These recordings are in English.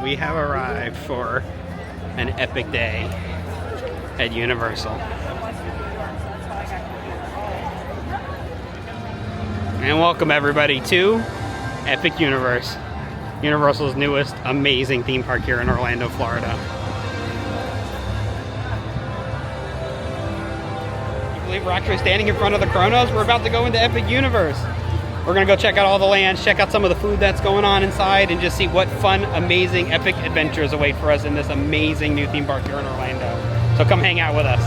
we have arrived for an epic day at Universal. And welcome everybody to Epic Universe, Universal's newest amazing theme park here in Orlando, Florida. Can you believe we're actually standing in front of the Chronos? We're about to go into Epic Universe. We're gonna go check out all the lands, check out some of the food that's going on inside, and just see what fun, amazing, epic adventures await for us in this amazing new theme park here in Orlando. So come hang out with us.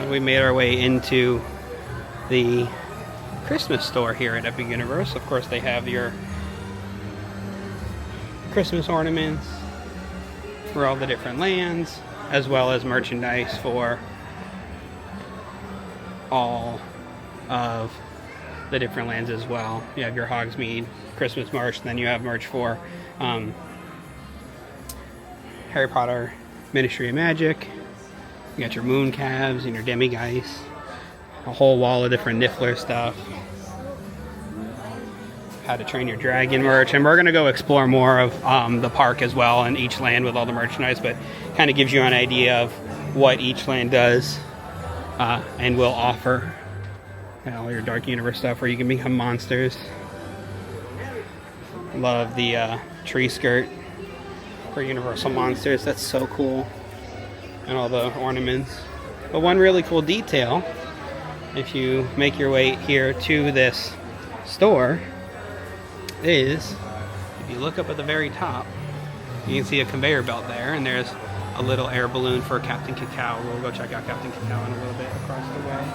We made our way into the Christmas store here at Epic Universe. Of course, they have your Christmas ornaments for all the different lands, as well as merchandise for all of the different lands as well. You have your Hogsmeade Christmas merch, and then you have merch for Harry Potter Ministry of Magic. You got your moon calves and your demigeist, a whole wall of different Niffler stuff, how to train your dragon merch, and we're going to go explore more of the park as well and each land with all the merchandise, but kind of gives you an idea of what each land does and will offer. All your Dark Universe stuff where you can become monsters. Love the tree skirt for Universal Monsters. That's so cool. And all the ornaments. But one really cool detail, if you make your way here to this store, is if you look up at the very top, you can see a conveyor belt there, and there's a little air balloon for Captain Cacao. We'll go check out Captain Cacao in a little bit across the way.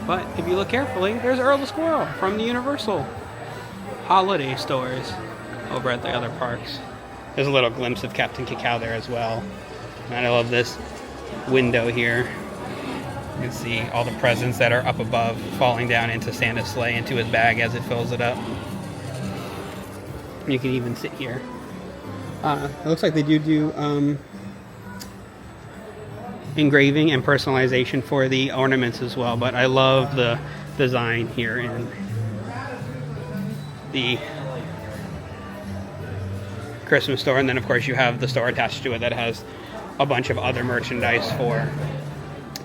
But if you look carefully, there's Earl the Squirrel from the Universal holiday stores over at the other parks. There's a little glimpse of Captain Cacao there as well. And I love this window here. You can see all the presents that are up above falling down into Santa's sleigh, into his bag as it fills it up. You can even sit here. It looks like they do engraving and personalization for the ornaments as well, but I love the design here in the Christmas store. And then of course you have the store attached to it that has a bunch of other merchandise for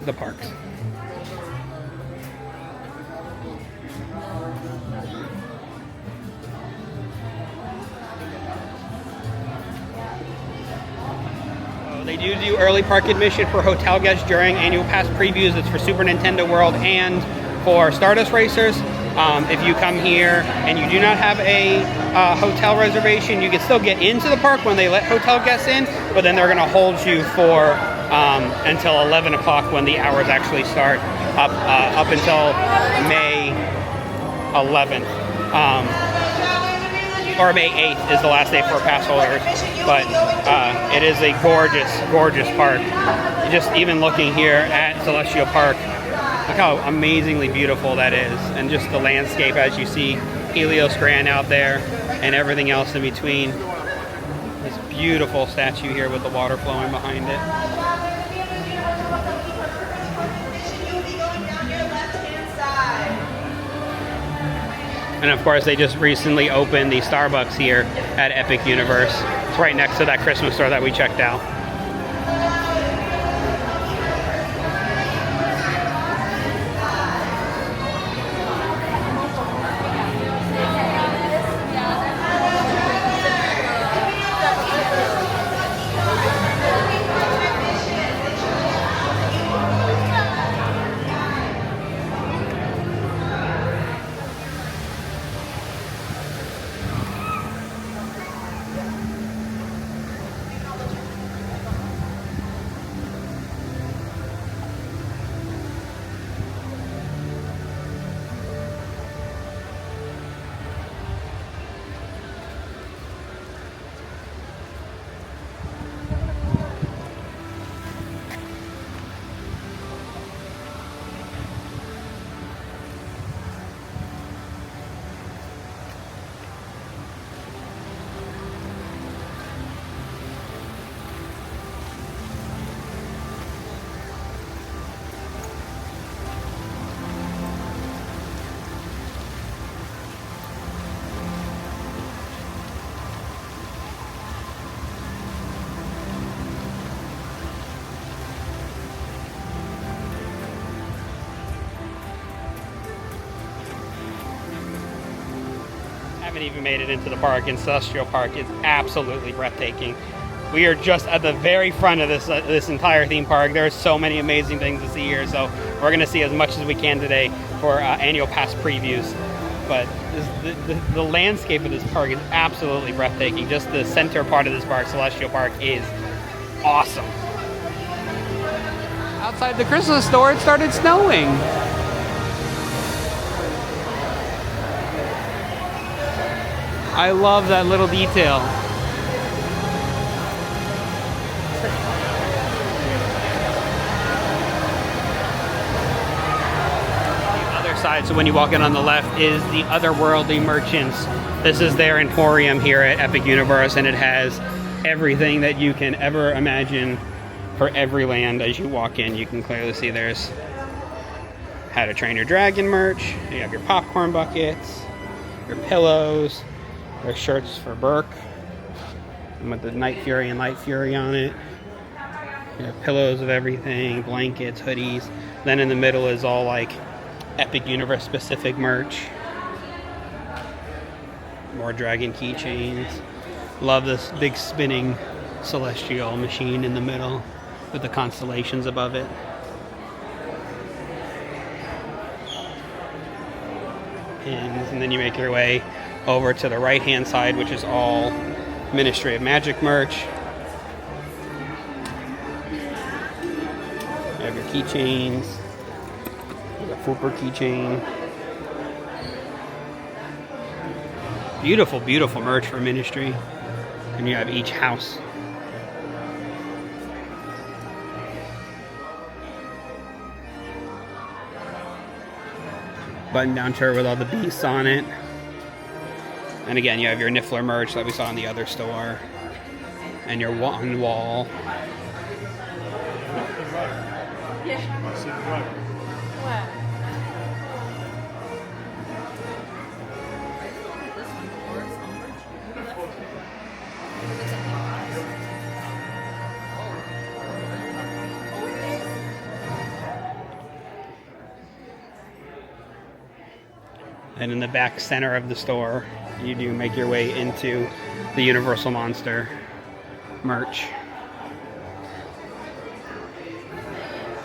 the parks. They do early park admission for hotel guests during annual pass previews. It's for Super Nintendo World and for Stardust Racers. If you come here and you do not have a hotel reservation, you can still get into the park when they let hotel guests in, but then they're going to hold you for until 11 o'clock when the hours actually start, up until May 11th. Or May 8th is the last day for pass holders. But it is a gorgeous, gorgeous park. Just even looking here at Celestial Park, look how amazingly beautiful that is. And just the landscape as you see Helios Grand out there and everything else in between. This beautiful statue here with the water flowing behind it. And of course, they just recently opened the Starbucks here at Epic Universe. It's right next to that Christmas store that we checked out. Haven't even made it into the park, and Celestial Park is absolutely breathtaking. We are just at the very front of this entire theme park. There's so many amazing things to see here, so we're going to see as much as we can today for annual pass previews. But the landscape of this park is absolutely breathtaking. Just the center part of this park, Celestial Park, is awesome. Outside the Christmas store, it started snowing. I love that little detail. Side, so when you walk in on the left is the Otherworldly Merchants. This is their emporium here at Epic Universe, and it has everything that you can ever imagine for every land. As you walk in, you can clearly see there's How to Train Your Dragon merch. You have your popcorn buckets, your pillows, their shirts for Burke, and with the Night Fury and Light Fury on it. You have pillows of everything, blankets, hoodies. Then in the middle is all like Epic Universe specific merch. More dragon keychains. Love this big spinning celestial machine in the middle with the constellations above it. Pins, and then you make your way over to the right hand side, which is all Ministry of Magic merch. You have your keychains. Fooper keychain. Beautiful, beautiful merch for Ministry. And you have each house. Button-down shirt with all the beasts on it. And again, you have your Niffler merch that we saw in the other store. And your one wall. Yeah. And in the back center of the store, you do make your way into the Universal Monster merch.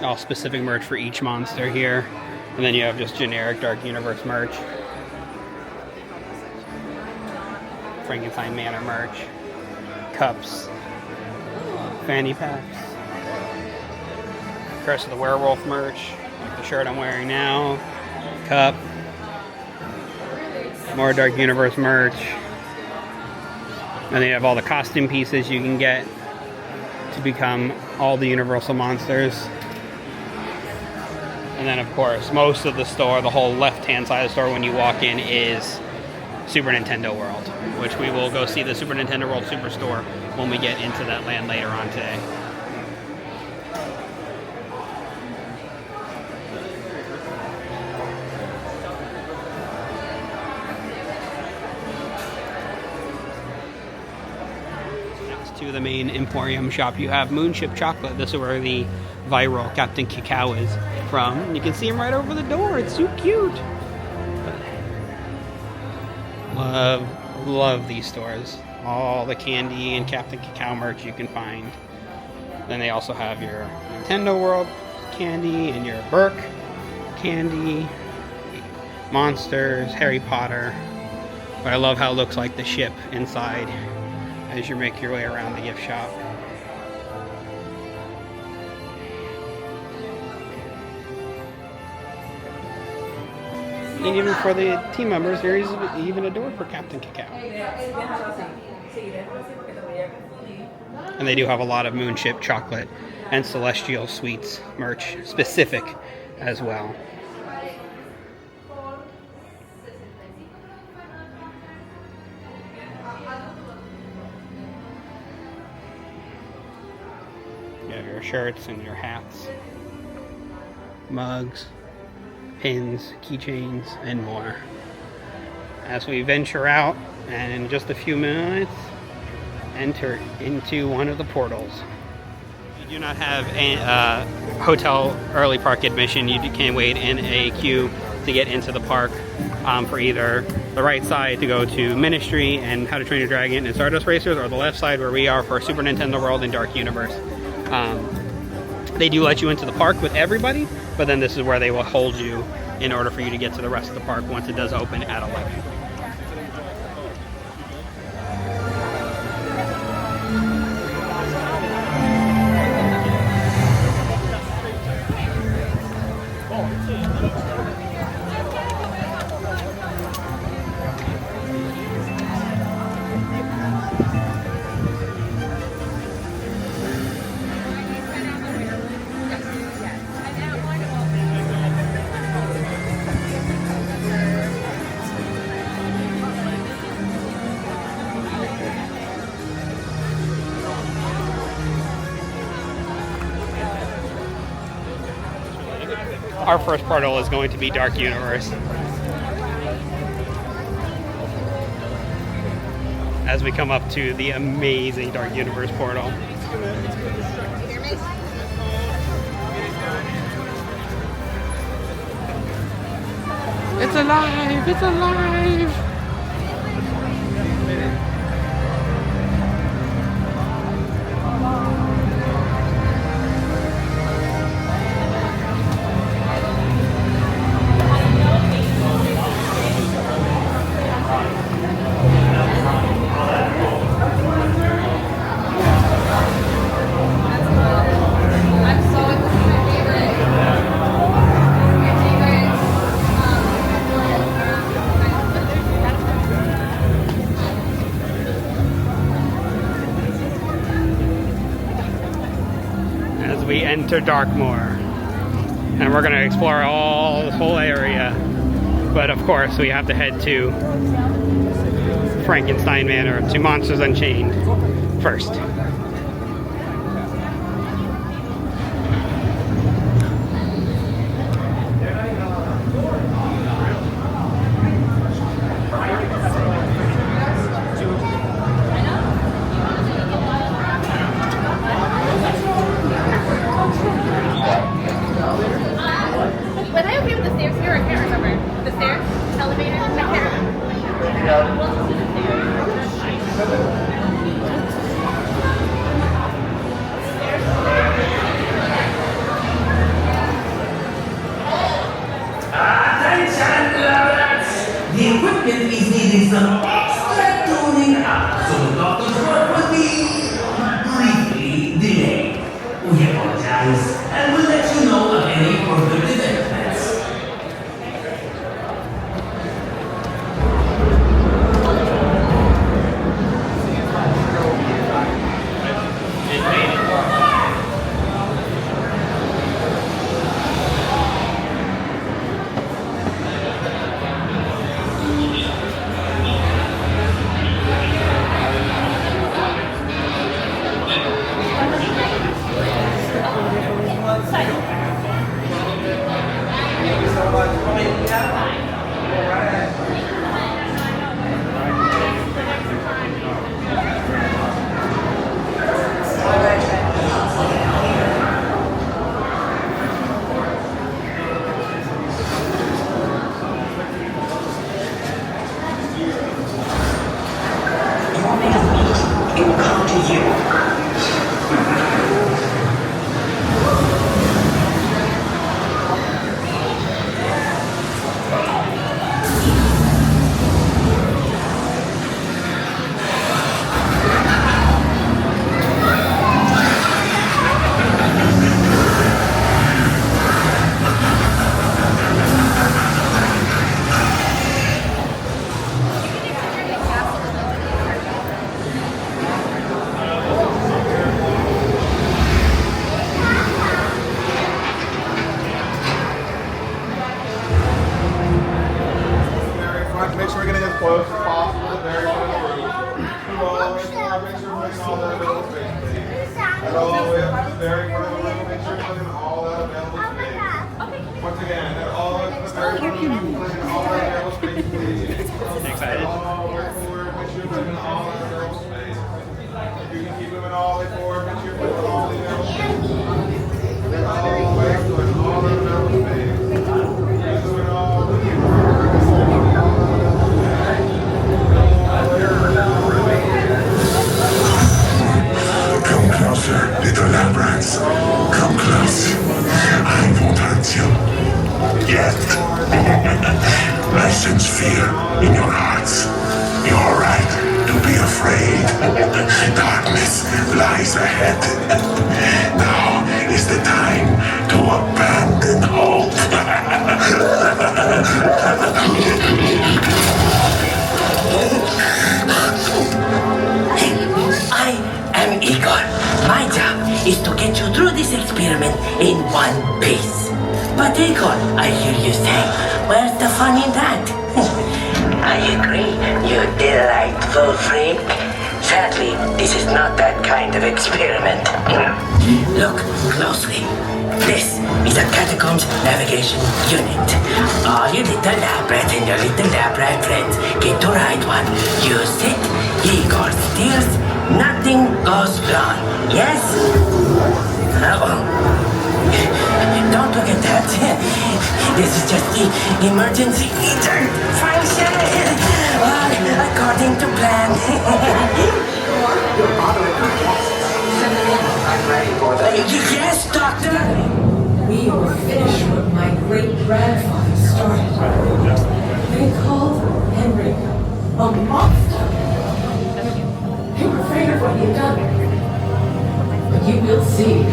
All specific merch for each monster here. And then you have just generic Dark Universe merch. Frankenstein Manor merch. Cups. Fanny packs. Curse of the Werewolf merch. Like the shirt I'm wearing now. Cup. More Dark Universe merch. And then you have all the costume pieces you can get to become all the Universal monsters. And then, of course, most of the store, the whole left-hand side of the store when you walk in, is Super Nintendo World, which we will go see the Super Nintendo World Superstore when we get into that land later on today. To the main Emporium shop, you have Moonship Chocolate. This is where the viral Captain Cacao is from. And you can see him right over the door. It's so cute. Love these stores. All the candy and Captain Cacao merch you can find. Then they also have your Nintendo World candy and your Burke candy, Monsters, Harry Potter. But I love how it looks like the ship inside as you make your way around the gift shop. And even for the team members, there is even a door for Captain Cacao. And they do have a lot of Moonship Chocolate and Celestial Sweets merch specific as well. You have your shirts and your hats, mugs, pins, keychains, and more. As we venture out, and in just a few minutes, enter into one of the portals. If you do not have a hotel early park admission, you can wait in a queue to get into the park. for either the right side to go to Ministry and How to Train Your Dragon and Stardust Racers, or the left side where we are for Super Nintendo World and Dark Universe. They do let you into the park with everybody, but then this is where they will hold you in order for you to get to the rest of the park once it does open at 11. Our first portal is going to be Dark Universe. As we come up to the amazing Dark Universe portal. It's alive! It's alive! We enter Darkmoor, and we're going to explore this whole area, but of course we have to head to Frankenstein Manor, to Monsters Unchained first. The equipment is needing some extra tuning up, so the doctor's work will be briefly delayed. We apologize, and we'll let you know of any further developments. Make sure we're getting as close as possible to the very front of the room. Move all the way forward, make sure we're putting all that available space, please. And all the way up to the very front of the room, make sure we're putting all that available space. Once again, and all the way to the very front of the room, putting all that available space, please. Excited. All the way forward, make sure you're putting all that available space. If you can keep moving all the way forward, make sure you're putting all the available space. All the way up to all the available space. Moving all the way forward. afraid. Darkness lies ahead. Now is the time to abandon hope. I am Igor. My job is to get you through this experiment in one piece. But Igor, I hear you say, where's the fun in that? I agree, you delightful freak. Sadly, this is not that kind of experiment. Look closely. This is a catacombs navigation unit. All your little lab rats and your little lab rat friends get to ride one. You sit, Igor steers, nothing goes wrong. Yes? Don't look at that. This is just the emergency function. According to plan. Yes, Doctor? We will finish what my great-grandfather started. They called Henry a monster. They were afraid of what he had done. But you will see,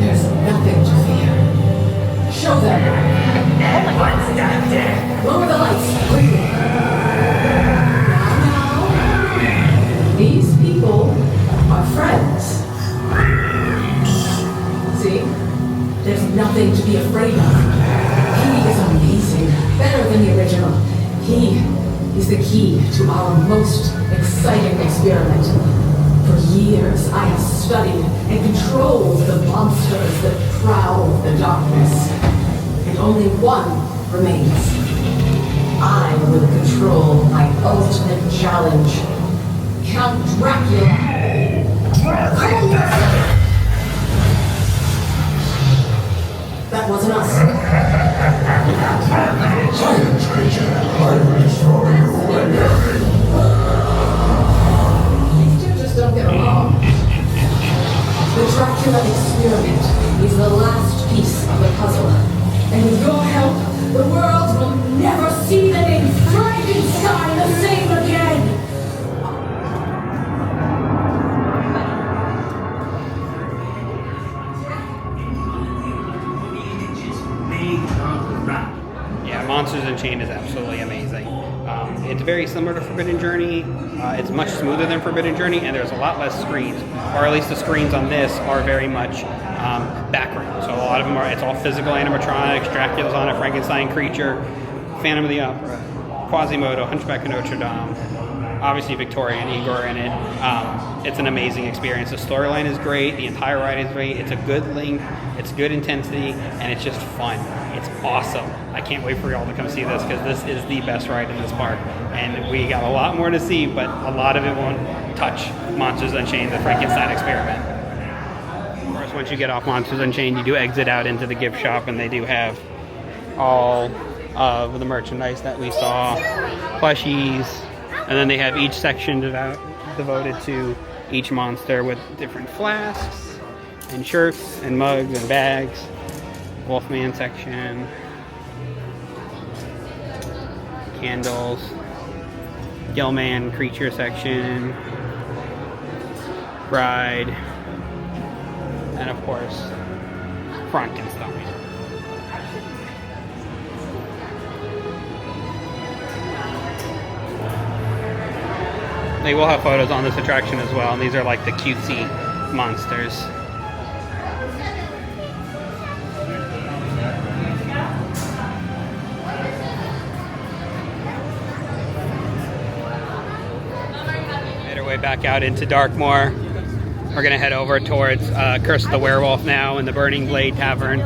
there's nothing to fear. Show them. What's Doctor? Lower the lights, quickly. Now, these people are friends. See? There's nothing to be afraid of. He is amazing, better than the original. He is the key to our most exciting experiment. For years, I have studied and controlled the monsters that prowl the darkness. And only one remains. I will control my ultimate challenge. Count Dracula. That wasn't us. Science creature, I will destroy you when These two just don't get along. The Dracula experiment is the last piece of the puzzle. And with your help, the world will never see the name Frankenstein the same again! Yeah, Monsters Unchained is absolutely amazing. It's very similar to Forbidden Journey. It's much smoother than Forbidden Journey, and there's a lot less screens, or at least the screens on this are very much background. So a lot of them are, it's all physical animatronics. Dracula's on a Frankenstein creature, Phantom of the Opera, Quasimodo, Hunchback of Notre Dame. Obviously Victoria and Igor in it. It's an amazing experience. The storyline is great. The entire ride is great. It's a good length. It's good intensity, and it's just fun. It's awesome. I can't wait for y'all to come see this because this is the best ride in this park. And we got a lot more to see, but a lot of it won't touch Monsters Unchained, the Frankenstein experiment. Of course, once you get off Monsters Unchained, you do exit out into the gift shop, and they do have all of the merchandise that we saw, plushies, and then they have each section devoted to each monster with different flasks and shirts and mugs and bags. Wolfman section, candles, Gillman creature section, bride, and of course Frankenstein. They will have photos on this attraction as well, and these are like the cutesy monsters. Made our way back out into Darkmoor. We're gonna head over towards Curse of the Werewolf now in the Burning Blade Tavern.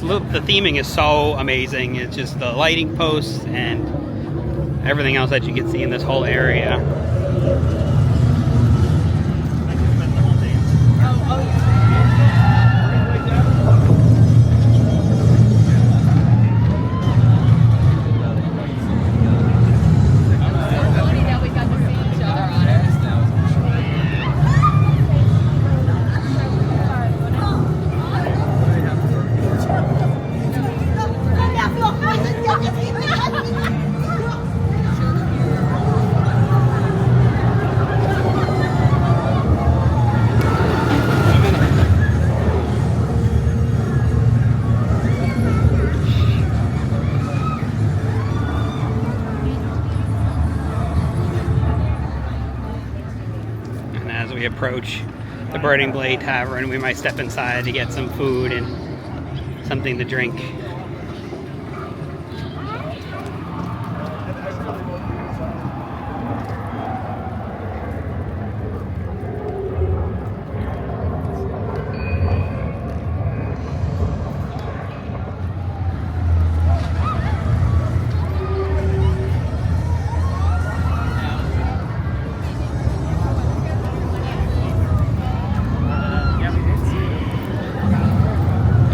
The theming is so amazing. It's just the lighting posts and everything else that you can see in this whole area. we approach the Burning Blade Tavern, we might step inside to get some food and something to drink.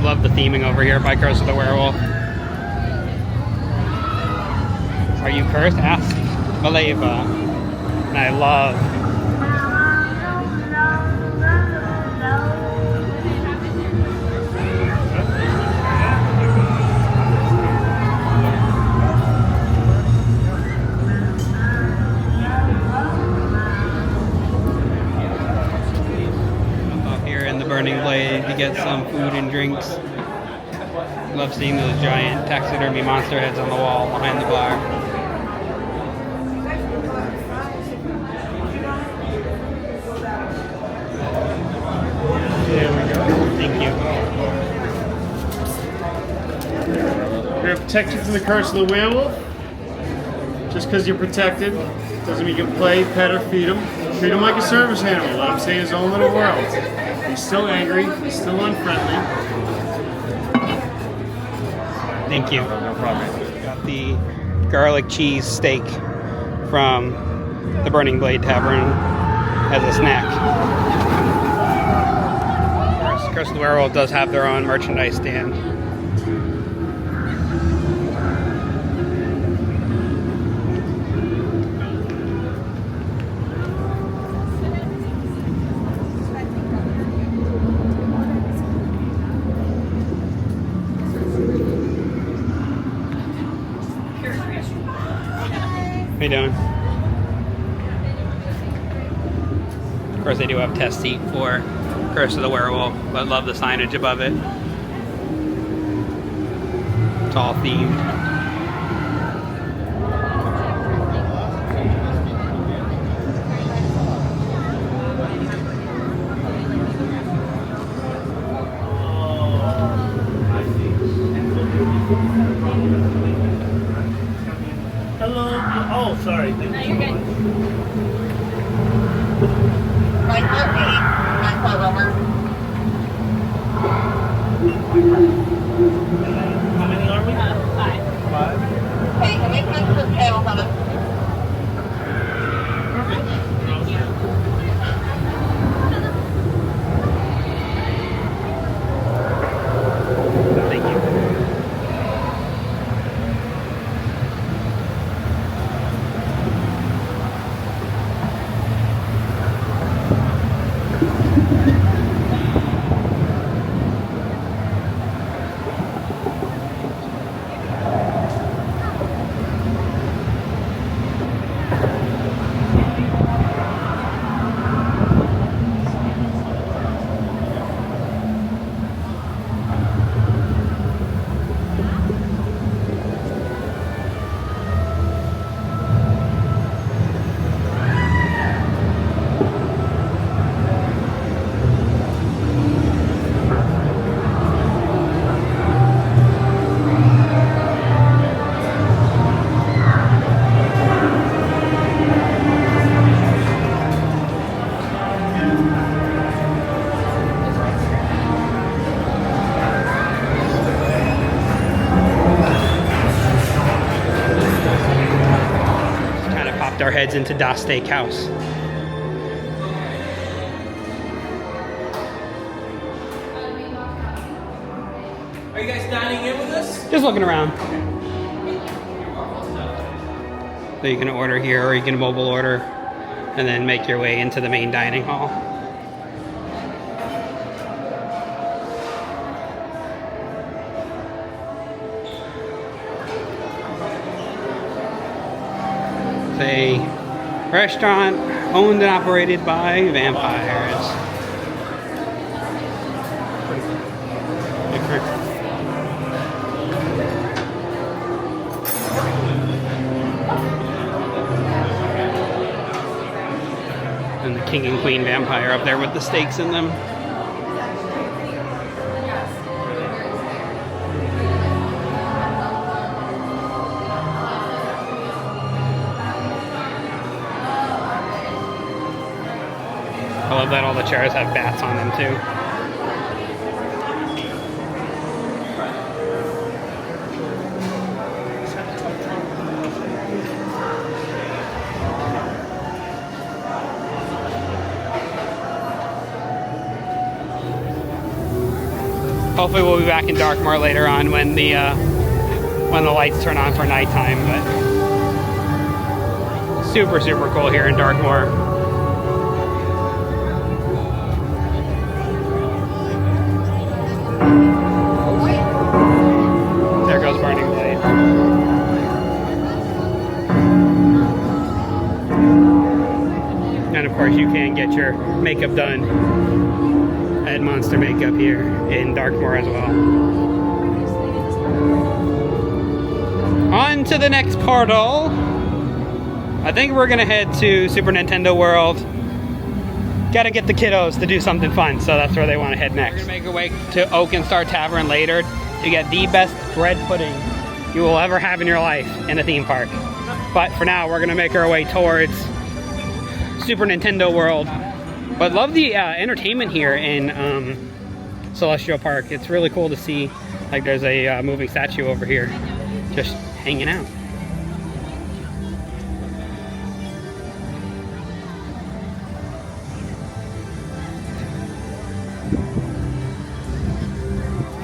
Love the theming over here by Curse of the Werewolf. Are you cursed? Ask Maleva. And I love. Up here in the Burning Blade to get some food and drinks. Love seeing those giant taxidermy monster heads on the wall behind the bar. There we go. Thank you. We're going to protect you from the curse of the werewolf. Just because you're protected doesn't mean you can play, pet, or feed him. Treat him like a service animal. Let him stay in his own little world. He's still angry. He's still unfriendly. Thank you. No problem. Got the garlic cheese steak from the Burning Blade Tavern as a snack. Of course, Curse of the Werewolf does have their own merchandise stand. How you doing? Of course, they do have test seat for Curse of the Werewolf, but love the signage above it. It's all themed. Hello. Oh, sorry. No, you're good. Like 13, 9 over. How many are we? 5. 5. Hey, can we switch to the table from it? Thank you. Our heads into Das Steakhouse. Are you guys dining in with us? Just looking around. So you can order here or you can mobile order and then make your way into the main dining hall. A restaurant owned and operated by vampires. And And the king and queen vampire up there with the stakes in them. I love that all the chairs have bats on them too. Hopefully we'll be back in Darkmoor later on when the lights turn on for nighttime, but super, super cool here in Darkmoor. There goes Burning Blade. And of course you can get your makeup done at Monster Makeup here in Darkmoor as well. On to the next portal. I think we're gonna head to Super Nintendo World. Gotta get the kiddos to do something fun, so that's where they want to head next. We're gonna make our way to Oak and Star Tavern later to get the best bread pudding you will ever have in your life in a theme park. But for now, we're gonna make our way towards Super Nintendo World. But love the entertainment here in Celestial Park. It's really cool to see. Like there's a moving statue over here just hanging out.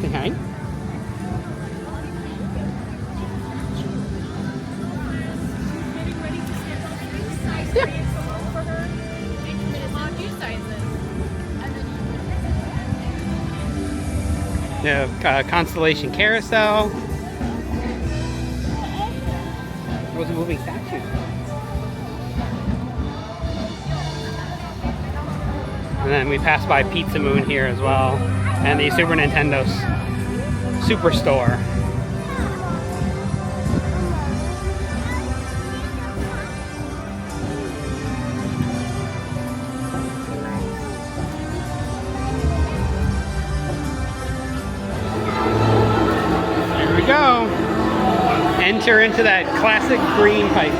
Say hi. Yeah, Constellation Carousel. There was a moving statue. And then we passed by Pizza Moon here as well, and the Super Nintendo Superstore. Go. Enter into that classic green pipe.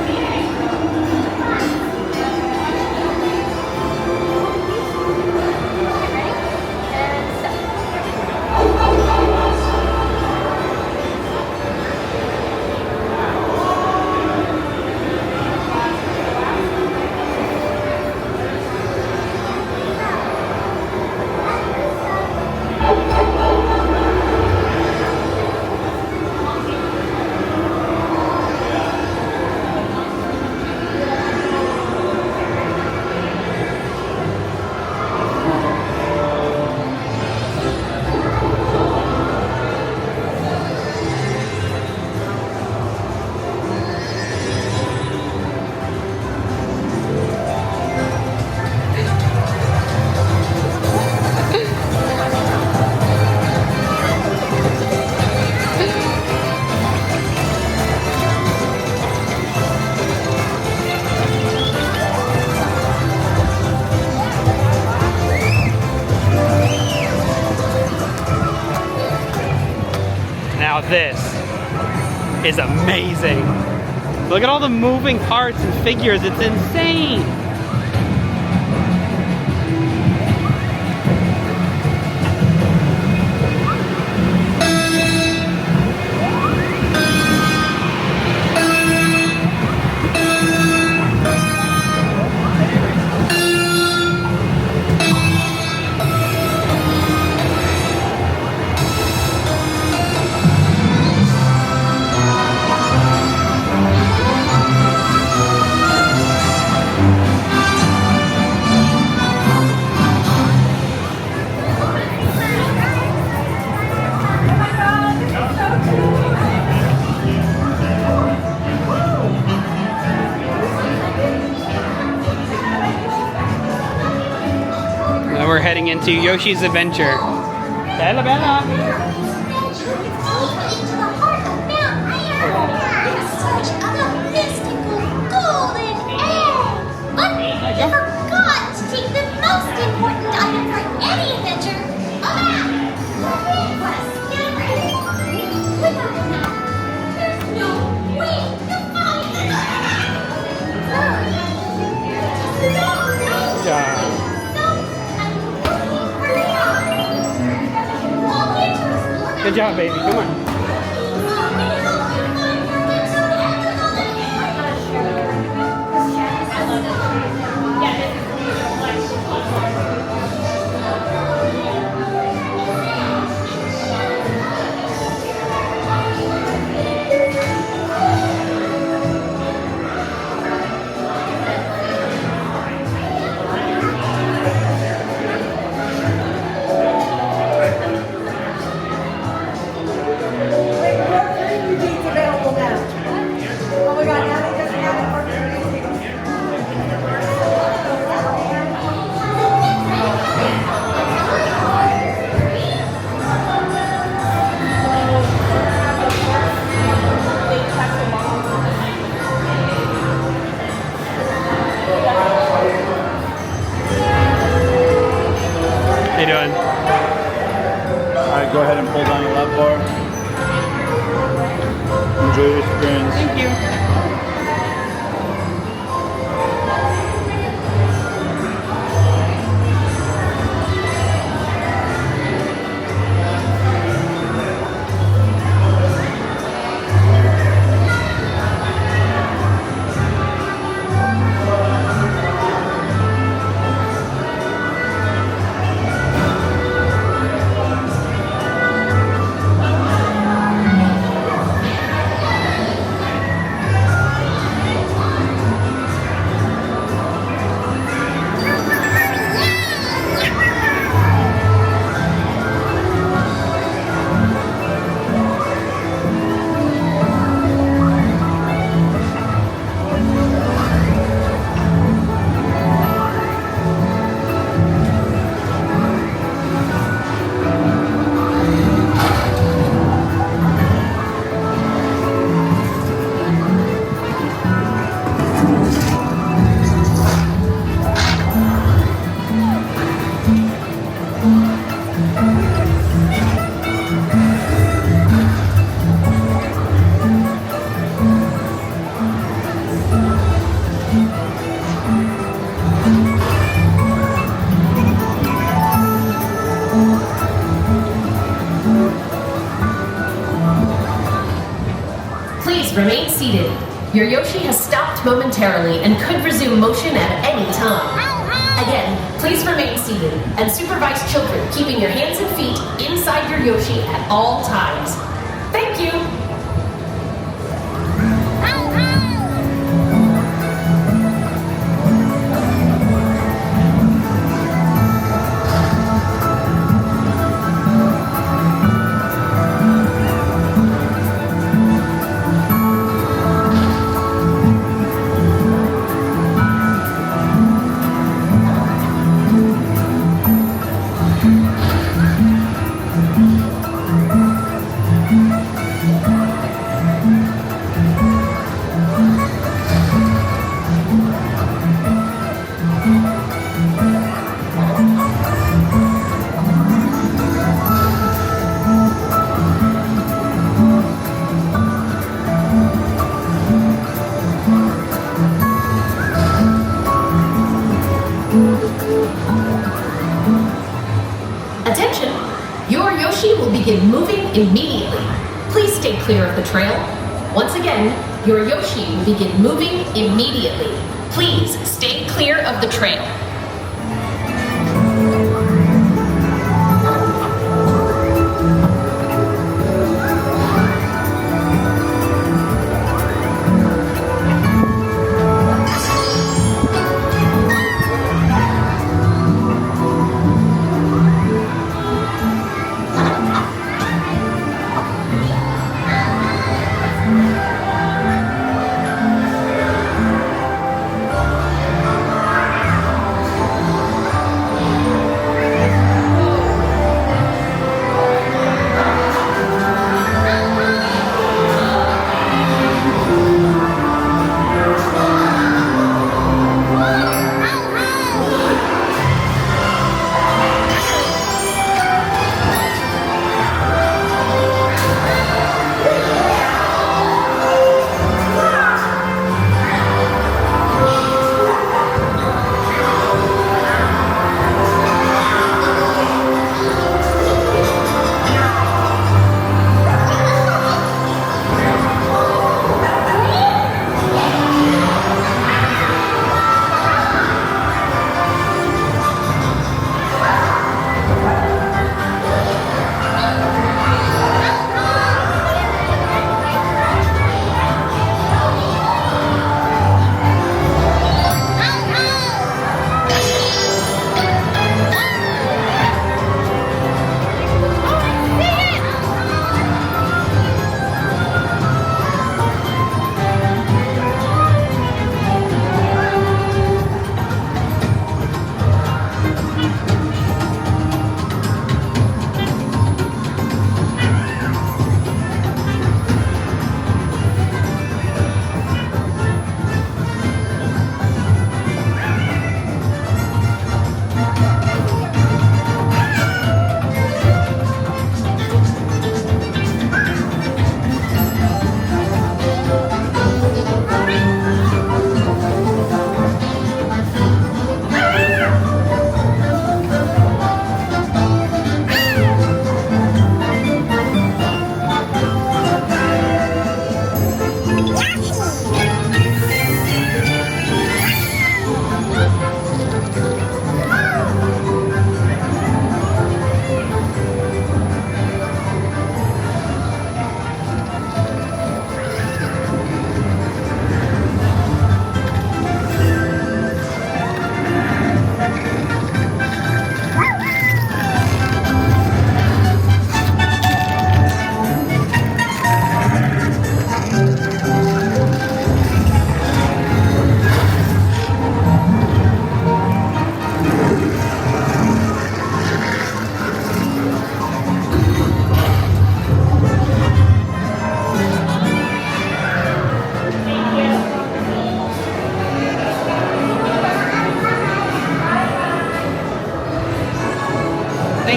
Now this is amazing. Look at all the moving parts and figures, it's insane. We're heading into Yoshi's Adventure. Bella, Bella. Such a mystical golden egg! But I forgot! Good job, baby. Come on. Available now. Oh my God, now they just added more How you doing? Alright, go ahead and pull down your lap bar. Enjoy your experience. Thank you. Please remain seated. Your Yoshi has stopped momentarily and could resume motion at any time. Again, please remain seated and supervise children, keeping your hands and feet inside your Yoshi at all times. Thank you. Attention! Your Yoshi will begin moving immediately. Please stay clear of the trail. Once again, your Yoshi will begin moving immediately. Please stay clear of the trail.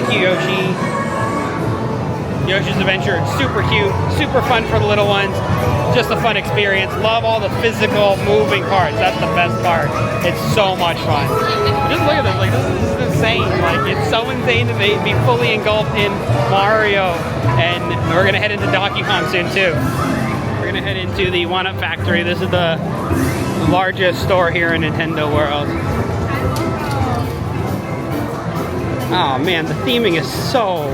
Thank you, Yoshi. Yoshi's Adventure, super cute, super fun for the little ones. Just a fun experience. Love all the physical moving parts. That's the best part. It's so much fun. Just look at this, like this is insane. Like it's so insane to be fully engulfed in Mario. And we're gonna head into Donkey Kong soon too. We're gonna head into the One Up Factory. This is the largest store here in Nintendo World. Oh man, the theming is so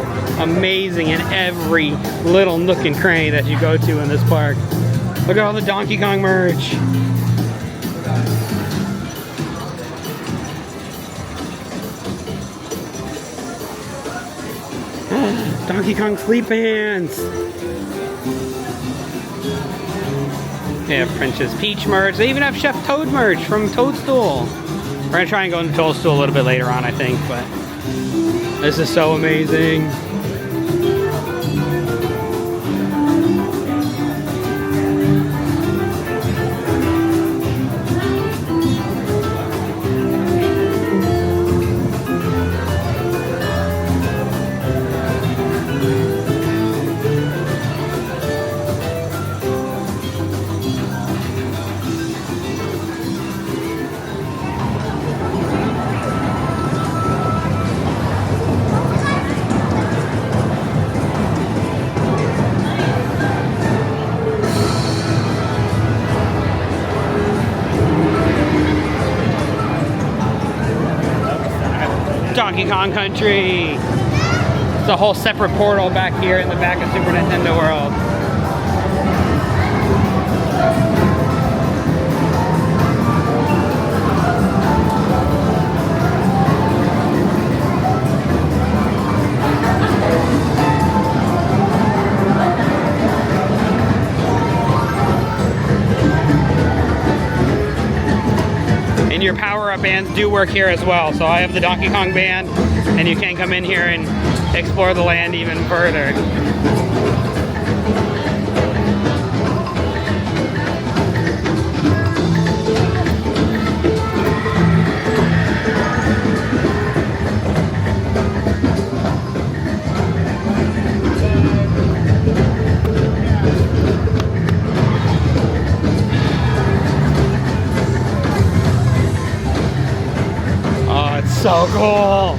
amazing in every little nook and cranny that you go to in this park. Look at all the Donkey Kong merch. Donkey Kong sleep pants. They have Princess Peach merch. They even have Chef Toad merch from Toadstool. We're gonna try and go into Toadstool a little bit later on, I think, but this is so amazing. Donkey Kong Country. It's a whole separate portal back here in the back of Super Nintendo World. And your power-up bands do work here as well. So I have the Donkey Kong band, and you can come in here and explore the land even further. So cool.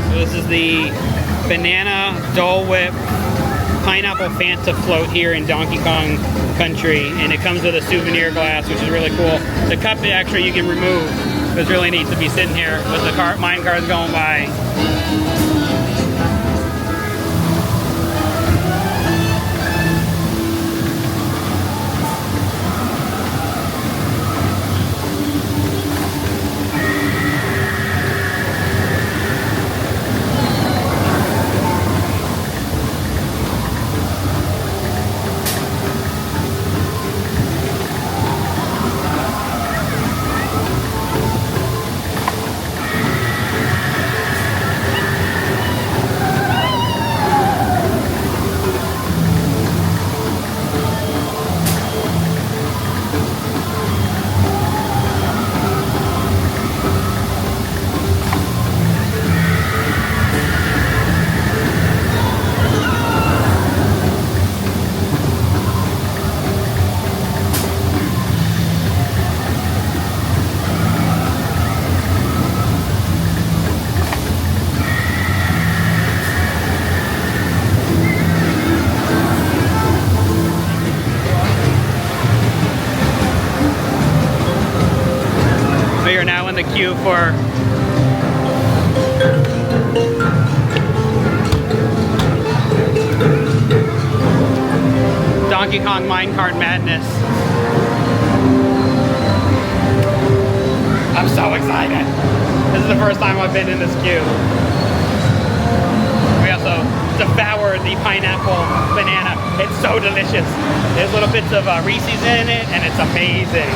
So this is the banana Dole Whip pineapple Fanta float here in Donkey Kong Country, and it comes with a souvenir glass, which is really cool. The cup actually you can remove. It was really neat to be sitting here with the mine cars going by. The queue for Donkey Kong Minecart Madness. I'm so excited. This is the first time I've been in this queue. We also devoured the pineapple banana. It's so delicious. There's little bits of Reese's in it, and it's amazing.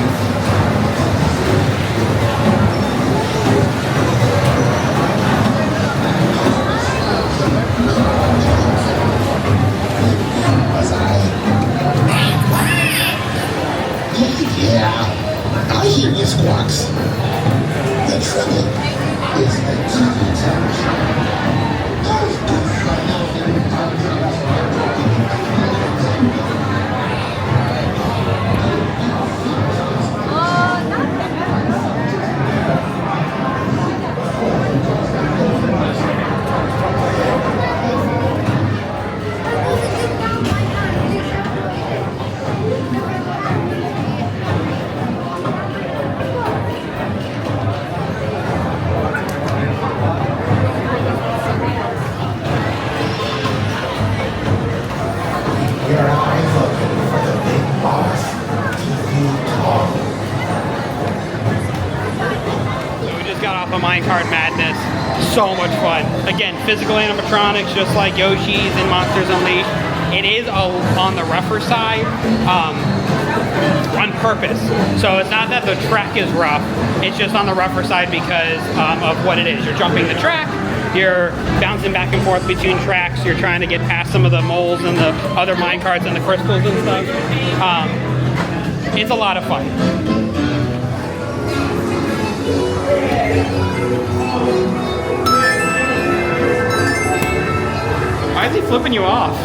Yeah, I hear you, Squawks. The trouble is the TV television. Those goods right now your eyes looking for the big boss. TV talk. We just got off of Minecart Madness. So much fun. Again, physical animatronics, just like Yoshi's and Monsters Unleashed. It is on the rougher side on purpose. So it's not that the track is rough. It's just on the rougher side because of what it is. You're jumping the track. You're bouncing back and forth between tracks. You're trying to get past some of the moles and the other minecarts and the crystals and stuff. It's a lot of fun. Why is he flipping you off?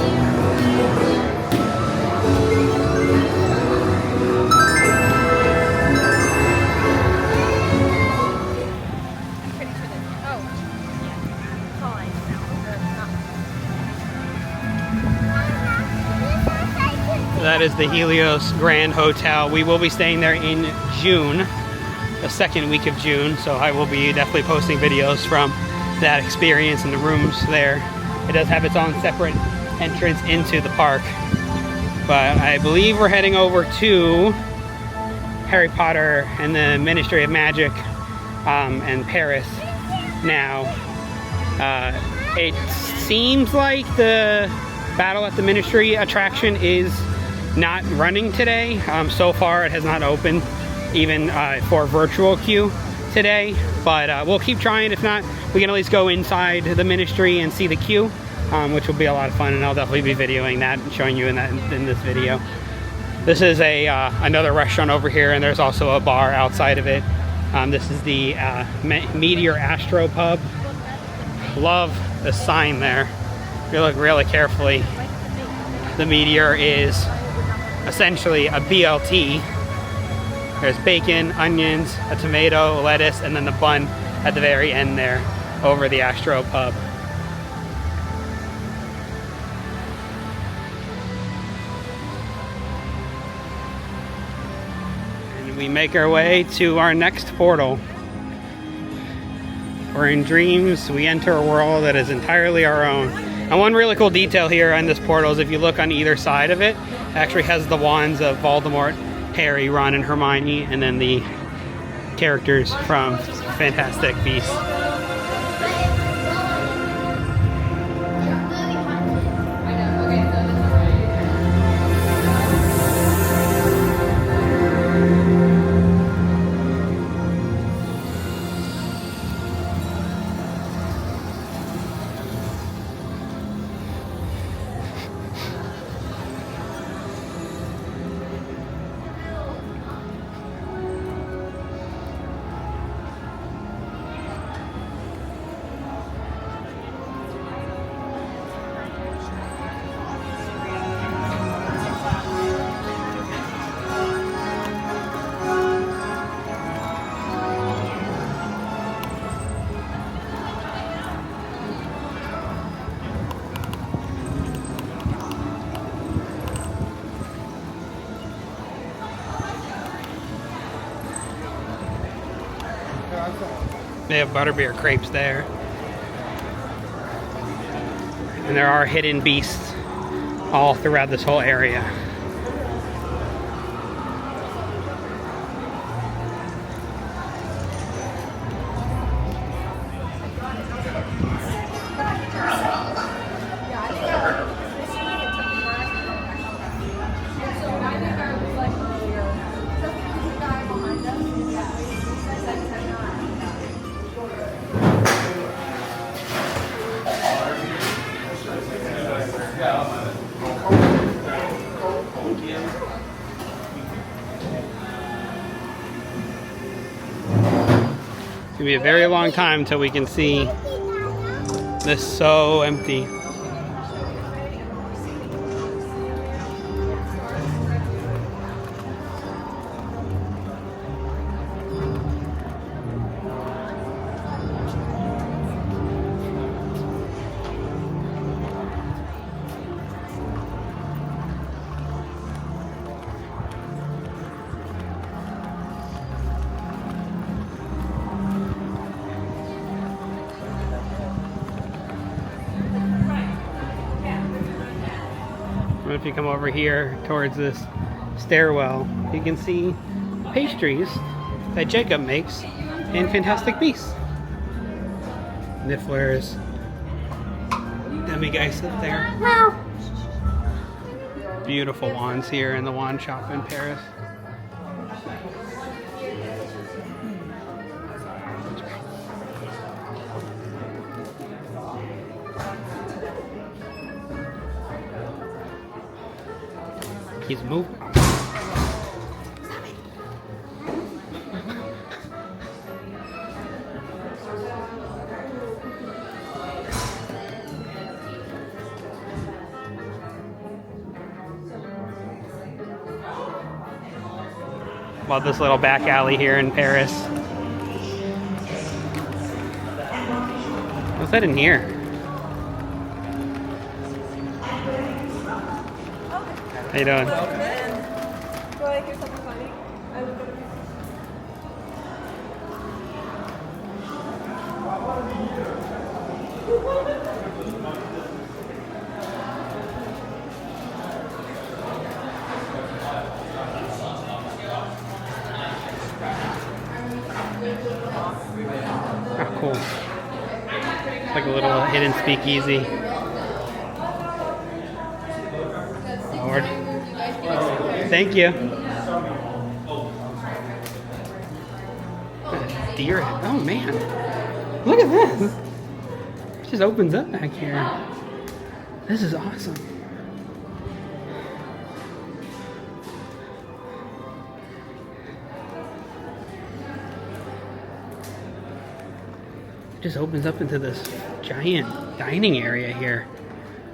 That is the Helios Grand Hotel. We will be staying there in June, the second week of June, so I will be definitely posting videos from that experience and the rooms there. It does have its own separate entrance into the park, but I believe we're heading over to Harry Potter and the Ministry of Magic and Paris now. It seems like the Battle at the Ministry attraction is not running today. So far it has not opened even for virtual queue today, but we'll keep trying. If not, we can at least go inside the Ministry and see the queue, which will be a lot of fun, and I'll definitely be videoing that and showing you in this video. This is another restaurant over here, and there's also a bar outside of it. This is the Meteor Astro Pub. Love the sign there. If you look really carefully, the Meteor is essentially a BLT. There's bacon, onions, a tomato, lettuce, and then the bun at the very end there over the Astro Pub. And we make our way to our next portal. We're in dreams. We enter a world that is entirely our own. And one really cool detail here on this portal is if you look on either side of it, it actually has the wands of Voldemort, Harry, Ron, and Hermione, and then the characters from Fantastic Beasts. They have butterbeer crepes there. And there are hidden beasts all throughout this whole area. It'll be a very long time until we can see this so empty. If you come over here towards this stairwell, you can see pastries that Jacob makes in Fantastic Beasts. Nifflers, Demi-Geist up there. Beautiful wands here in the wand shop in Paris. He's moving. Love this little back alley here in Paris. What's that in here? How you doing? Oh, cool. It's like a little hidden speakeasy. Lord. Thank you. Deer. Oh man. Look at this. It just opens up back here. This is awesome. It just opens up into this giant dining area here.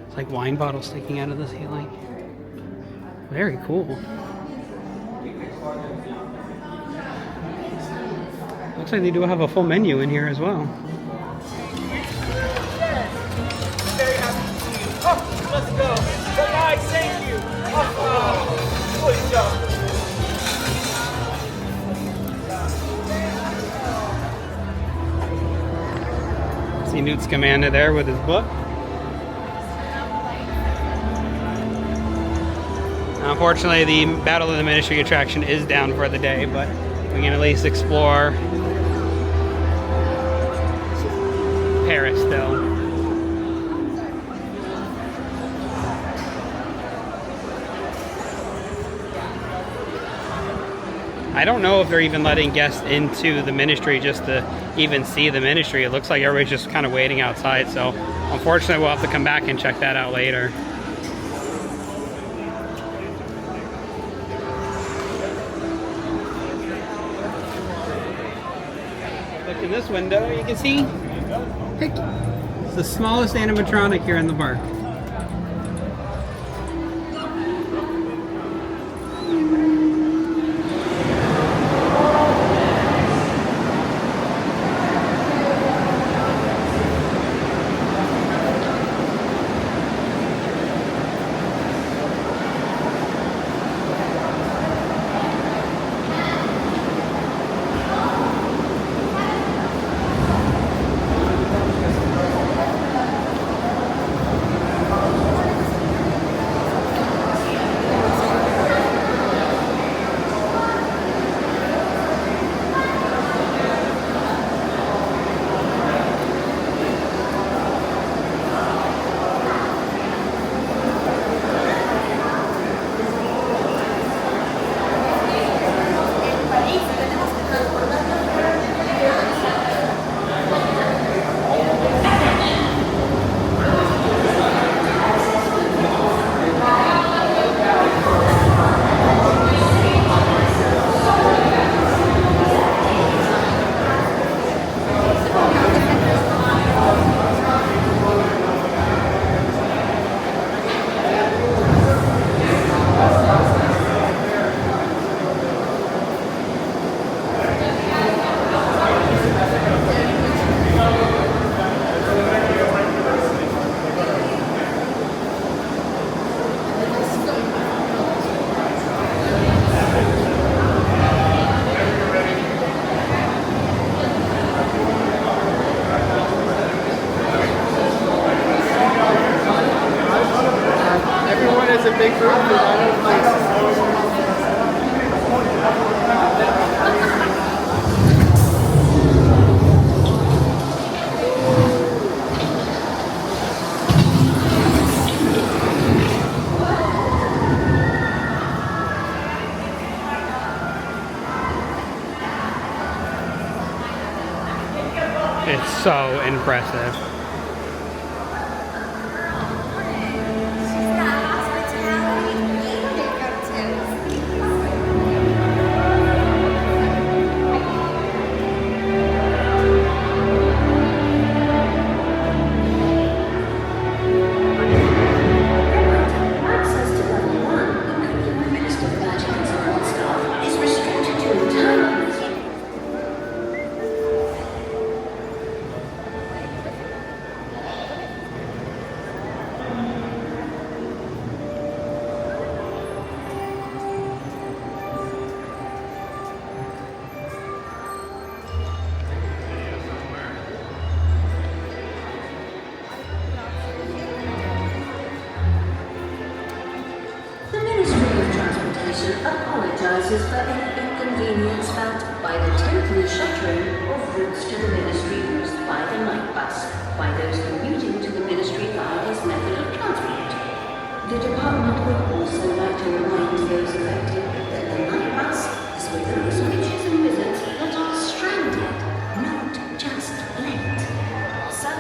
It's like wine bottles sticking out of the ceiling. Very cool. Looks like they do have a full menu in here as well. Very happy to see you. Oh, let's go. But guys, thank you. Oh, good job. See Newt Scamander there with his book. Unfortunately, the Battle of the Ministry attraction is down for the day, but we can at least explore Paris still. I don't know if they're even letting guests into the ministry just to even see the ministry. It looks like everybody's just kind of waiting outside, so unfortunately we'll have to come back and check that out later. Look in this window, you can see it's the smallest animatronic here in the park. It's so impressive. Access to level 1, including the Minister of Magic and support staff, is restricted during time limits. The Ministry of Transportation apologizes for any inconvenience felt by the temporary shuttering of routes to the Ministry used by the night bus by those commuting to the Ministry via this method of transport. The Department would also like to remind those affected that the night bus is with those witches and wizards that are stranded, not just late. So,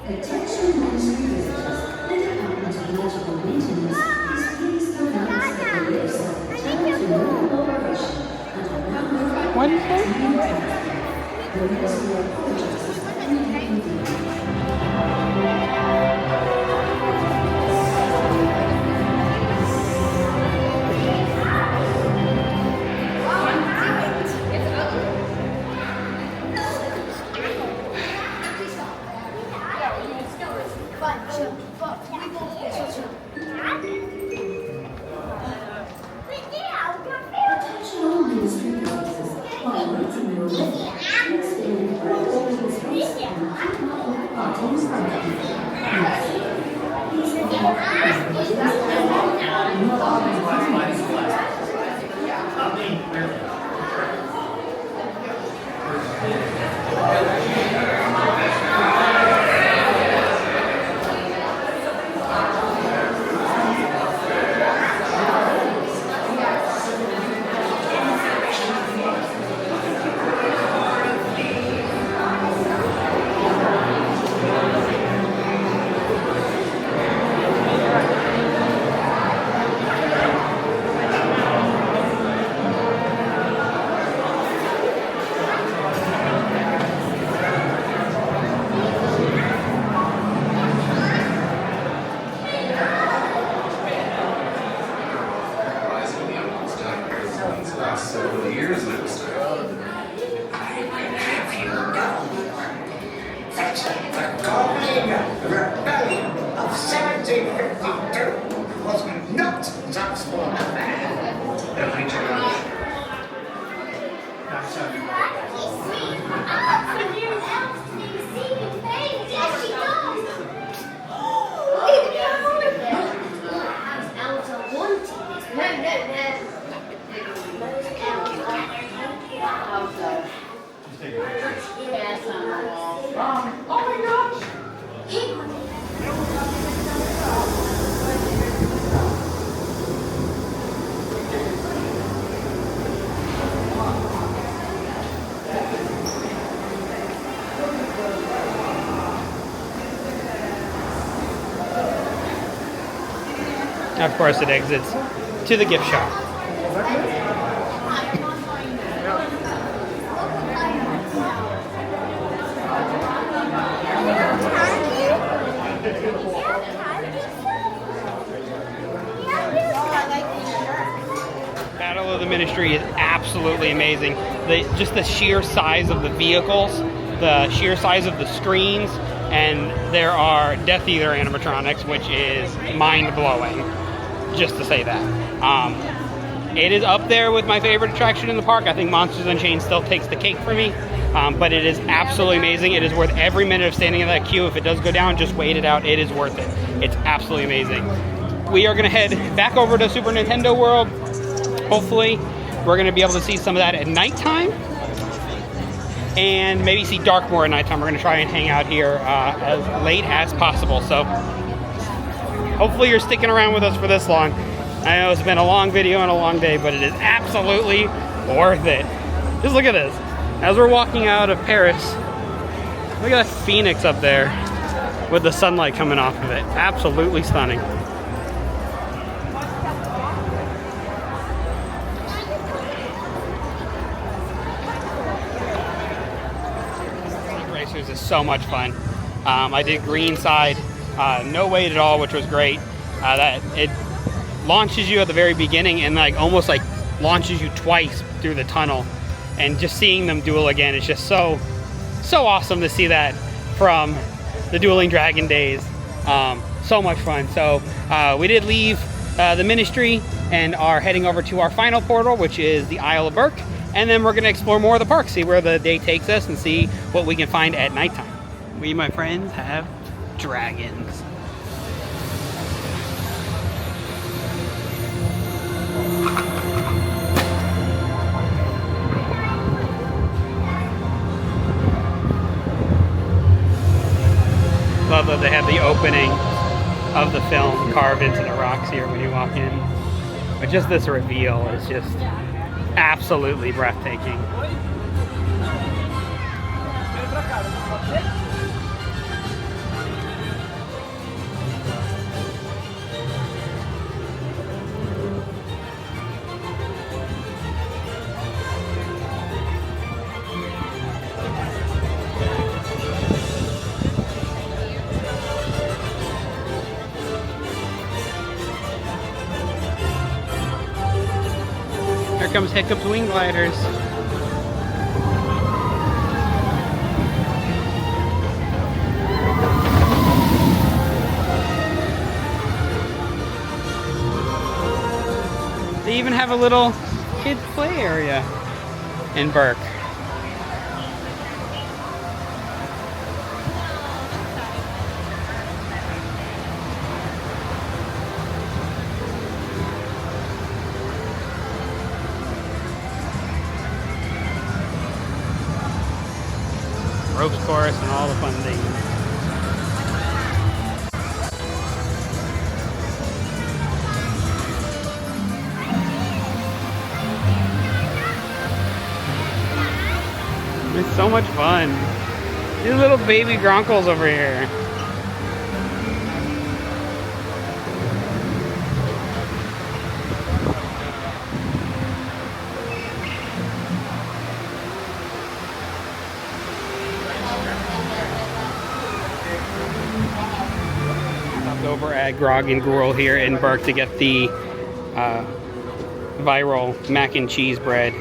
attention Ministry visitors, the Department of Magical Maintenance is pleased to announce that the lifts have returned to normal operation and are now moving What is that? to new transport. The Ministry apologizes for any inconvenience. Attention all Ministry visitors, while waiting your lift, please stay in the corridor space and keep not all parties Rebellion of 1752 was not that small affair. Every generation. Of course, it exits to the gift shop. Battle of the Ministry is absolutely amazing. Just the sheer size of the vehicles, the sheer size of the screens, and there are Death Eater animatronics, which is mind-blowing, just to say that. It is up there with my favorite attraction in the park. I think Monsters Unchained still takes the cake for me, but it is absolutely amazing. It is worth every minute of standing in that queue. If it does go down, just wait it out. It is worth it. It's absolutely amazing. We are going to head back over to Super Nintendo World. Hopefully, we're going to be able to see some of that at nighttime. and maybe see Darkmoor at nighttime. We're gonna try and hang out here as late as possible. So hopefully you're sticking around with us for this long. I know it's been a long video and a long day, but it is absolutely worth it. Just look at this. As we're walking out of Paris, look at that phoenix up there with the sunlight coming off of it. Absolutely stunning. Racers is so much fun. I did green side, no wait at all, which was great. That it launches you at the very beginning and like almost like launches you twice through the tunnel, and just seeing them duel again is just so awesome to see that from the Dueling Dragon days. So much fun. So we did leave the Ministry and are heading over to our final portal, which is the Isle of Berk, and then we're going to explore more of the park, see where the day takes us, and see what we can find at nighttime. We, my friends, have dragons. Love that they have the opening of the film carved into the rocks here when you walk in. But just this reveal is just absolutely breathtaking. Here comes Hiccup's wing gliders. They even have a little kids play area in Berk. Ropes course and all the fun things. It's so much fun. These little baby gronkles over here. Over at Grog and Gruel here in Berk to get the viral mac and cheese bread.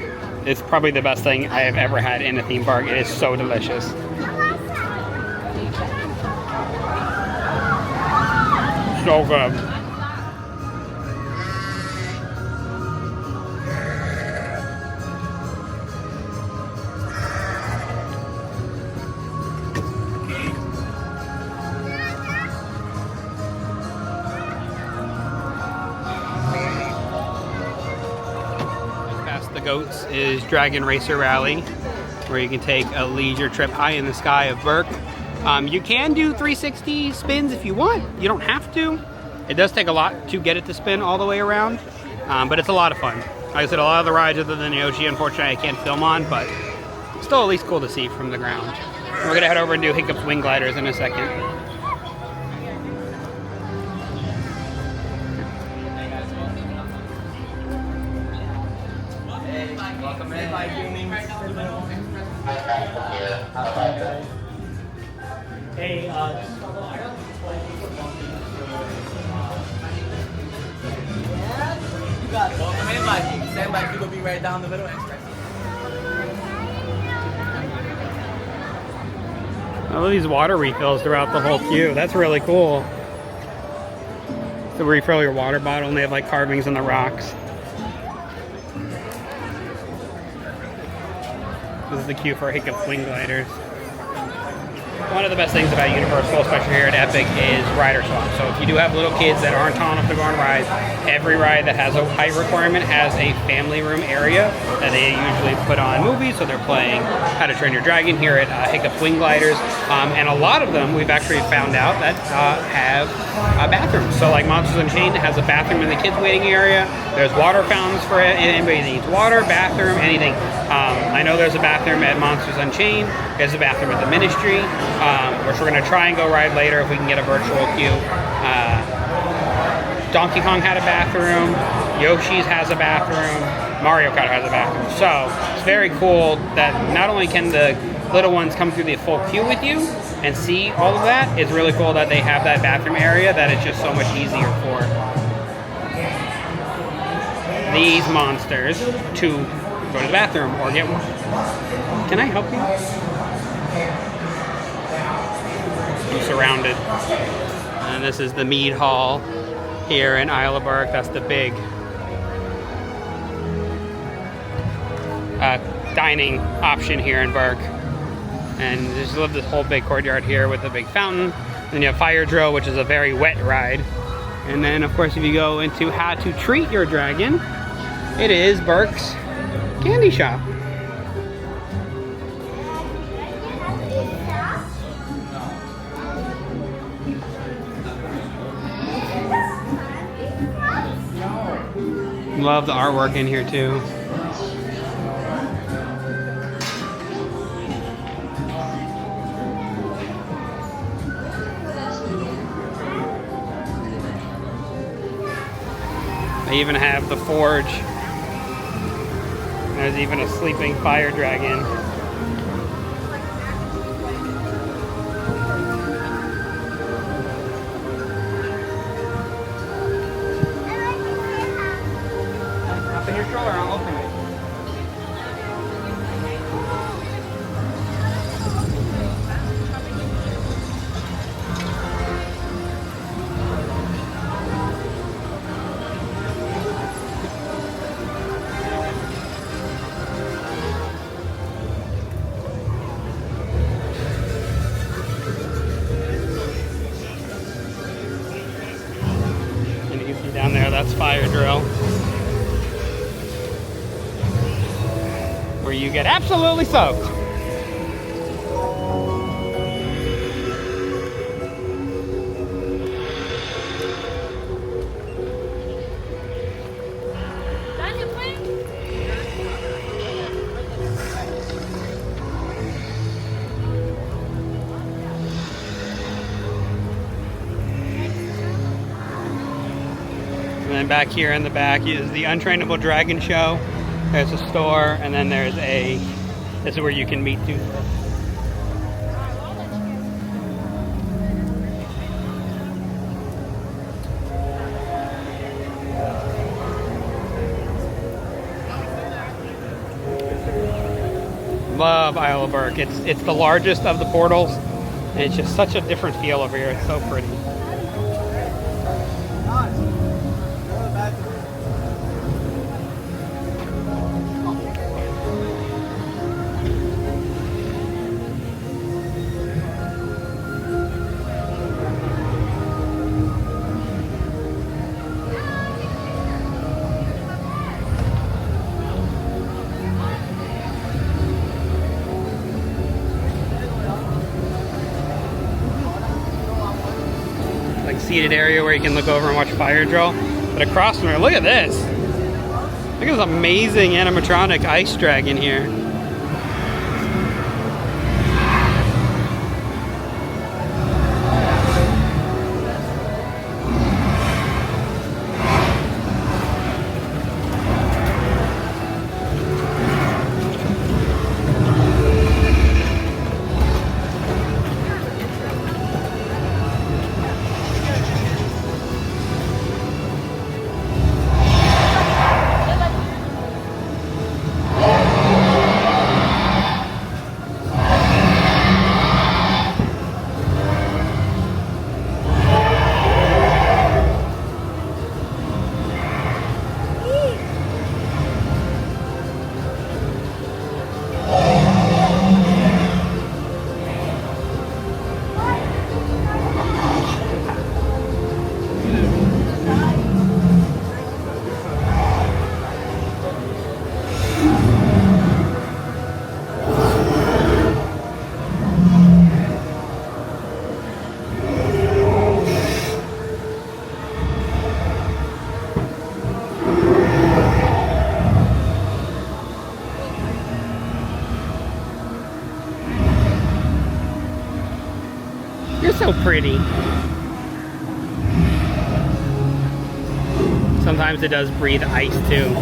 It's probably the best thing I have ever had in a theme park. It is so delicious. So good. Goats is Dragon Racer Rally, where you can take a leisure trip high in the sky of Berk. You can do 360 spins if you want. You don't have to. It does take a lot to get it to spin all the way around, but it's a lot of fun. Like I said, a lot of the rides other than Yoshi, unfortunately, I can't film on, but still at least cool to see from the ground. We're gonna head over and do Hiccup's wing gliders in a second. Welcome in. Hey, you got it. Welcome in, Mikey. Stand by, you will be right down the middle. I love these water refills throughout the whole queue. That's really cool. So refill your water bottle, and they have like carvings in the rocks. This is the queue for Hiccup's wing gliders. one of the best things about Universal, especially here at Epic, is rider swap. So if you do have little kids that aren't tall enough to go on rides, every ride that has a height requirement has a family room area that they usually put on movies. So they're playing How to Train Your Dragon here at Hiccup's Wing Gliders. And a lot of them we've actually found out that have bathrooms. So like Monsters Unchained has a bathroom in the kids waiting area. There's water fountains for anybody that needs water, bathroom, anything. I know there's a bathroom at Monsters Unchained. There's a bathroom at the Ministry, which we're going to try and go ride later if we can get a virtual queue. Donkey Kong had a bathroom. Yoshi's has a bathroom. Mario Kart has a bathroom. So it's very cool that not only can the little ones come through the full queue with you and see all of that, it's really cool that they have that bathroom area that it's just so much easier for these monsters to go to the bathroom or get one. Can I help you? I'm surrounded. And this is the mead hall here in Isle of Berk. That's the big dining option here in Berk. And just love this whole big courtyard here with a big fountain. Then you have Fire Drill, which is a very wet ride. And then of course if you go into How to Treat Your Dragon, it is Berk's candy shop. Love the artwork in here too. They even have the forge. There's even a sleeping fire dragon. Up in your stroller, I'll open it. Down there, that's Fire Drill, where you get absolutely soaked. And then back here in the back is the Untrainable Dragon Show. There's a store, and then there's this is where you can meet too. Love Isle of Berk. It's the largest of the portals, and it's just such a different feel over here. It's so pretty. Seated area where you can look over and watch Fire Drill. But across from here, look at this. Look at this amazing animatronic ice dragon here. so pretty. Sometimes it does breathe ice too.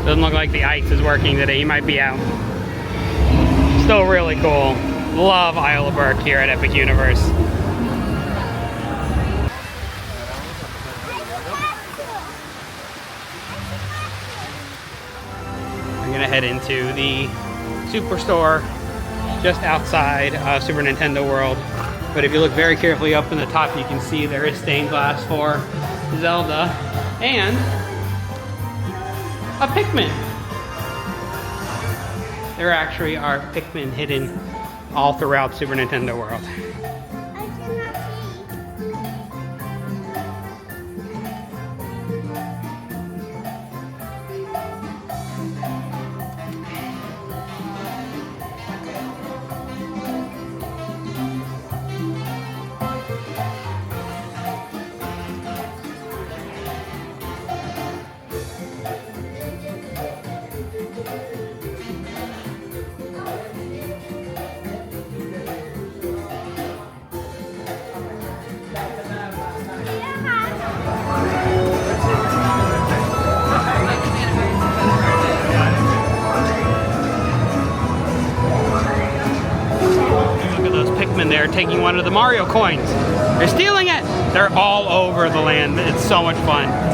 Doesn't look like the ice is working today. He might be out. Still really cool. Love Isle of Berk here at Epic Universe. I'm gonna head into the Superstore just outside Super Nintendo World. But if you look very carefully up in the top, you can see there is stained glass for Zelda and a Pikmin. There actually are Pikmin hidden all throughout Super Nintendo World. They're taking one of the Mario coins. They're stealing it. They're all over the land. It's so much fun.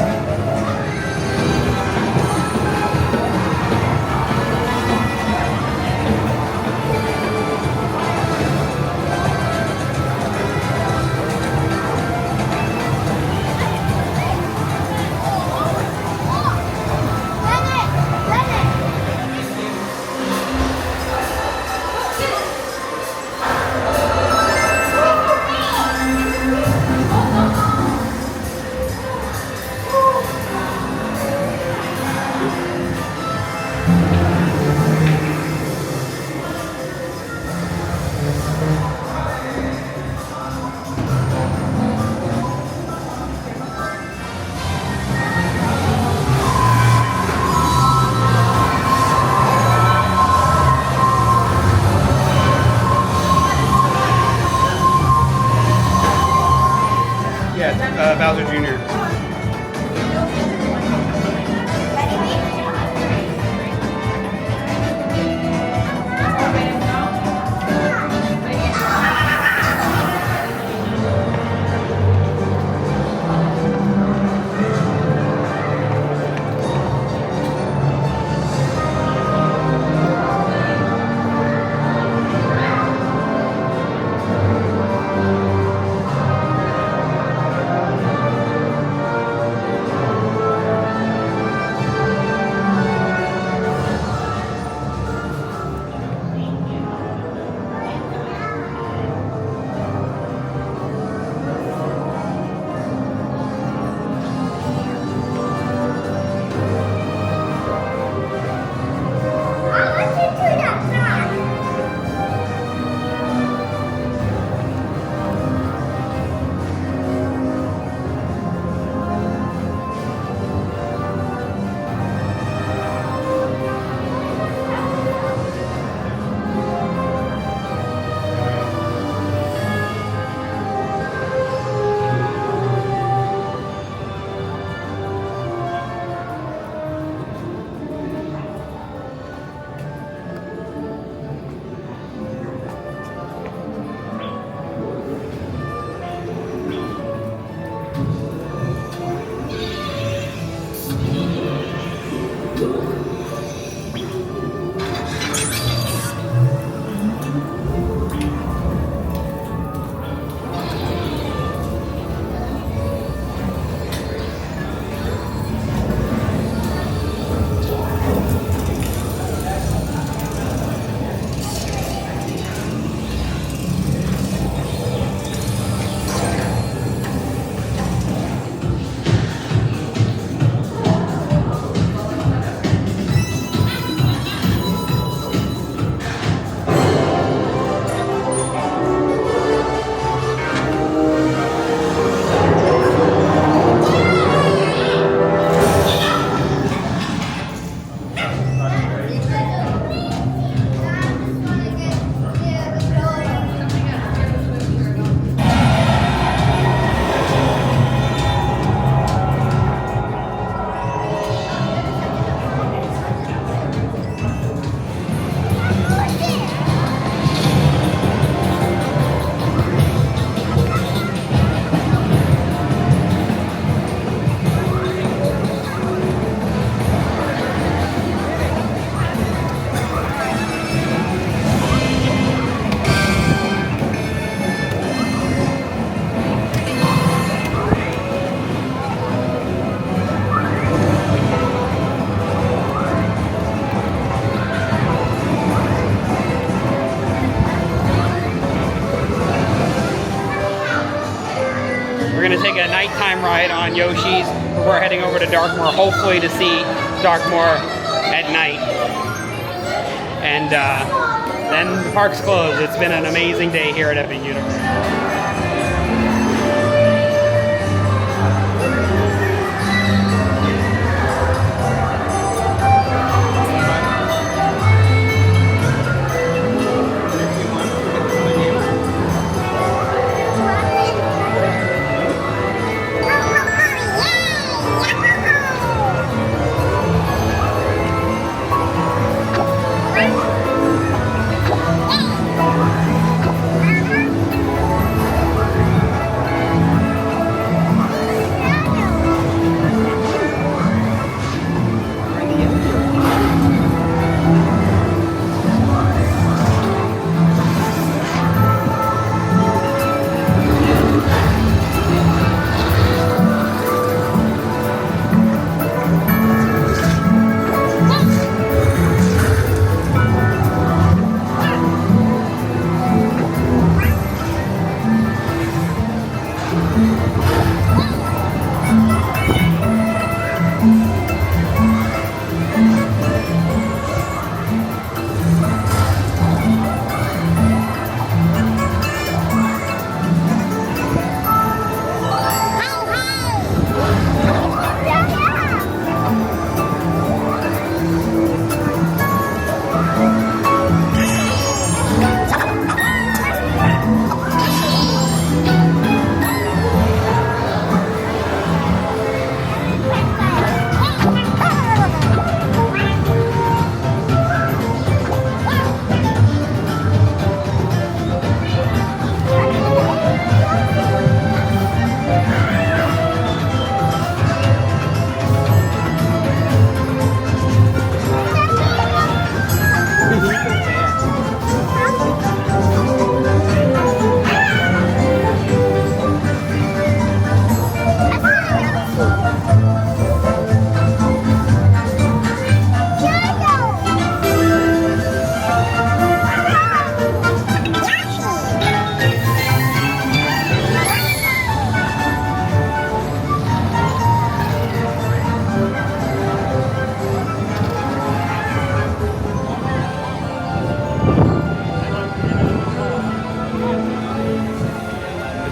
Bowser Jr. We're gonna take a nighttime ride on Yoshi's before heading over to Darkmoor, hopefully to see Darkmoor at night. And then the park's closed. It's been an amazing day here at Epic Universe.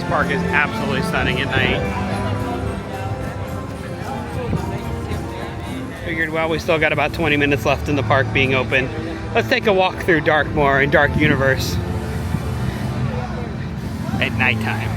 Park is absolutely stunning at night. Figured, well, we still got about 20 minutes left in the park being open. Let's take a walk through Darkmoor and Dark Universe at nighttime.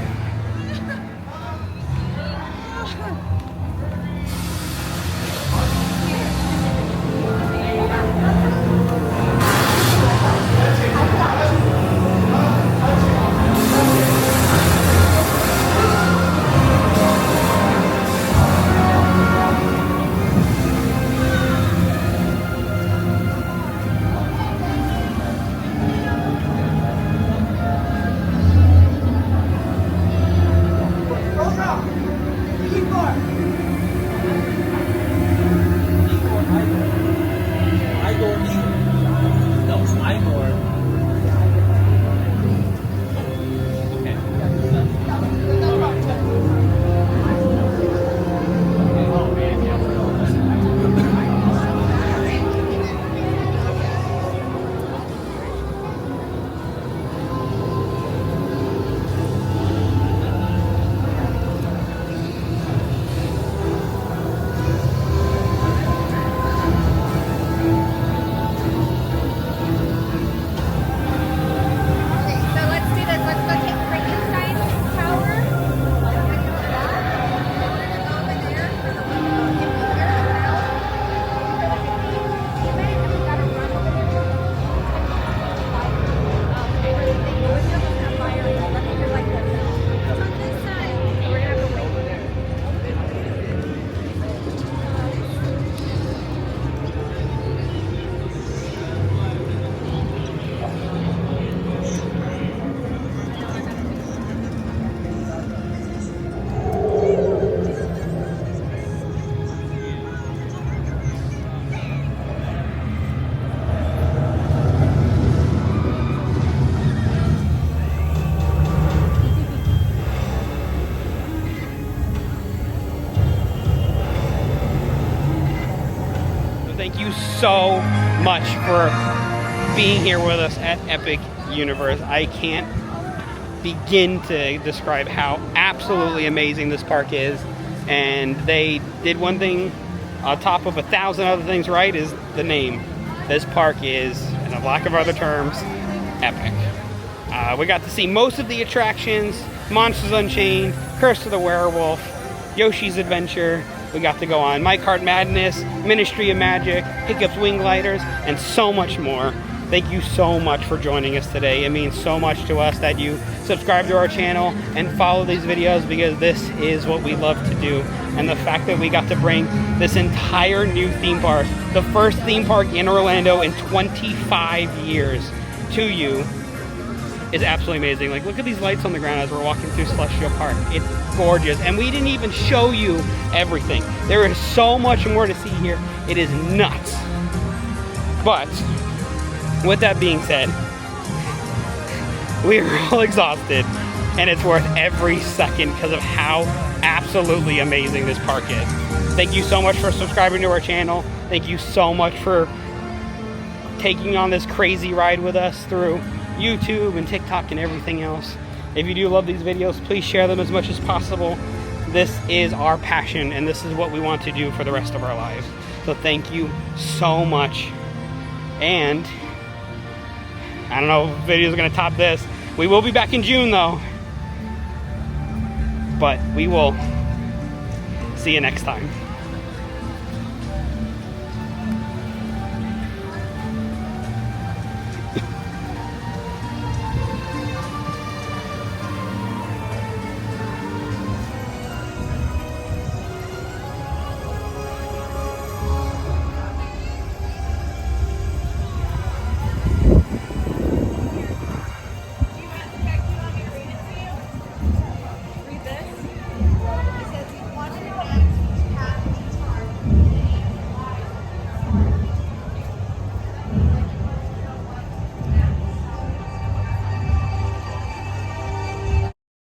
Keep going. thank you so much for being here with us at Epic Universe. I can't begin to describe how absolutely amazing this park is. And they did one thing on top of 1,000 other things right, is the name. This park is, in a lack of other terms, epic. We got to see most of the attractions: Monsters Unchained, Curse of the Werewolf, Yoshi's Adventure. We got to go on My Cart Madness, Ministry of Magic, Hiccup's Wing Gliders, and so much more. Thank you so much for joining us today. It means so much to us that you subscribe to our channel and follow these videos, because this is what we love to do. And the fact that we got to bring this entire new theme park, the first theme park in Orlando in 25 years, to you is absolutely amazing. Like, look at these lights on the ground as we're walking through Celestial Park. It's gorgeous. And we didn't even show you everything. There is so much more to see here. It is nuts. But with that being said, we are all exhausted, and it's worth every second because of how absolutely amazing this park is. Thank you so much for subscribing to our channel. Thank you so much for taking on this crazy ride with us through YouTube and TikTok and everything else. If you do love these videos, please share them as much as possible. This is our passion, and this is what we want to do for the rest of our lives. So thank you so much. And I don't know if the video is going to top this. We will be back in June though. But we will see you next time.